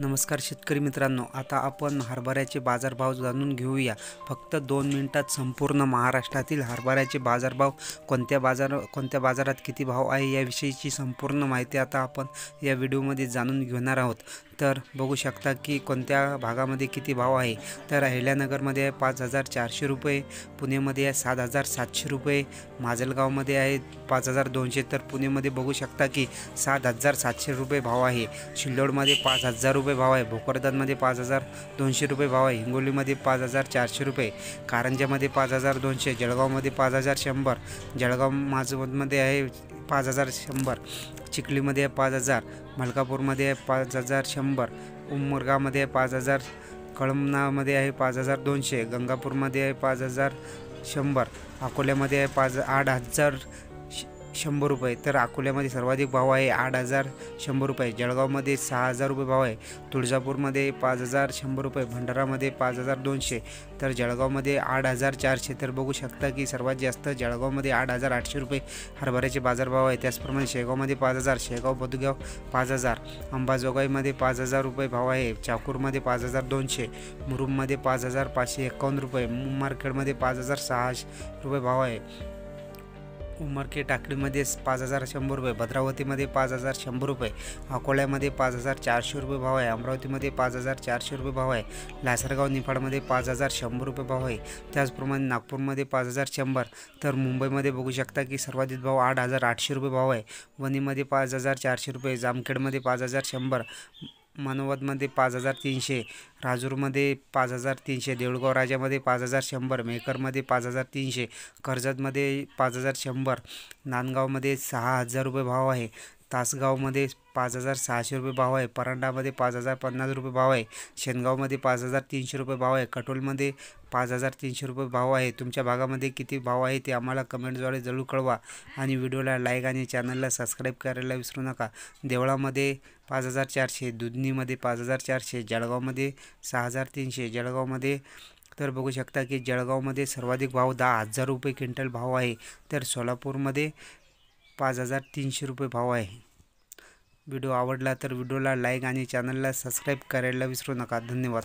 नमस्कार शेतकरी मित्रांनो, आता आपण हरभऱ्याचे बाजारभाव जाणून घेऊया। फक्त 2 मिनिटात संपूर्ण महाराष्ट्रातील हरभऱ्याचे बाजारभाव कोणत्या बाजारात किती भाव आहे याविषयीची संपूर्ण माहिती आता आपण या व्हिडिओमध्ये जाणून घेणार आहोत। तर बघू शकता की कोणत्या भागामध्ये किती भाव आहे। तर अहिल्यानगरमध्ये आहे 5400 रुपये, पुणेमध्ये आहे 7700 रुपये, माजलगावमध्ये आहे 5200, तर पुणेमध्ये बघू शकता की 7700 रुपये भाव आहे। सिल्लोडमध्ये 5000 रुपये भाव आहे, भोकरदनमध्ये 5200 रुपये भाव आहे, हिंगोलीमध्ये 5400 रुपये, कारंजामध्ये 5200, जळगावमध्ये 5100, जळगाव माझमध्ये आहे 5100, चिखलीमध्ये आहे 5000, मलकापूरमध्ये आहे 5100, उमरगामध्ये आहे 5000, कळमनामध्ये आहे 5200, गंगापूरमध्ये आहे 5100, अकोल्यामध्ये आहे 8100 रुपये। तर अकोल्यामध्ये सर्वाधिक भाव आहे 8100 रुपये, जळगावमध्ये 6000 रुपये भाव आहे, तुळजापूरमध्ये 5100 रुपये, भंडारामध्ये 5200, तर जळगावमध्ये 8400। तर बघू शकता की सर्वात जास्त जळगावमध्ये 8800 रुपये हरभऱ्याचे बाजारभाव आहे। त्याचप्रमाणे शेगावमध्ये 5000, शेगाव बुधगाव 5000, अंबाजोगाईमध्ये 5000 रुपये भाव आहे, चाकूरमध्ये 5200, मुरुममध्ये 5551 रुपये, मुंबारखेडमध्ये 5600 रुपये भाव आहे, उमरखेड टाकडीमध्ये 5100 रुपये, भद्रावतीमध्ये 5100 रुपये, अकोल्यामध्ये 5400 रुपये भाव आहे, अमरावतीमध्ये 5400 रुपये भाव आहे, लासरगाव निफाडमध्ये 5100 रुपये भाव आहे, त्याचप्रमाणे नागपूरमध्ये 5100, तर मुंबईमध्ये बघू शकता की सर्वाधिक भाव 8800 रुपये भाव आहे, वणीमध्ये 5400 रुपये, जामखेडमध्ये 5100, मनोवदमध्ये 5300, राजूरमध्ये 5300, देऊळगाव राजामध्ये 5100, मेहकरमध्ये 5300, कर्जतमध्ये 5100, नांदगावमध्ये 6000 रुपये भाव आहे, तासगावमध्ये 5600 रुपये भाव आहे, परांडामध्ये 5050 रुपये भाव आहे, शेनगावमध्ये 5300 रुपये भाव आहे, कटोलमध्ये 5300 रुपये भाव आहे। तुमच्या भागामध्ये किती भाव आहे ते आम्हाला कमेंटद्वारे जरूर कळवा आणि व्हिडिओला लाईक आणि चॅनलला सबस्क्राईब करायला विसरू नका। देवळामध्ये 5400, दुधनीमध्ये 5400, जळगावमध्ये 6300, जळगावमध्ये तर बघू शकता की जळगावमध्ये सर्वाधिक भाव 10000 रुपये क्विंटल भाव आहे, तर सोलापूरमध्ये 5300 रुपये भाव आहे। व्हिडिओ आवडला तर व्हिडिओला लाईक आणि चॅनलला सबस्क्राईब करायला विसरू नका। धन्यवाद।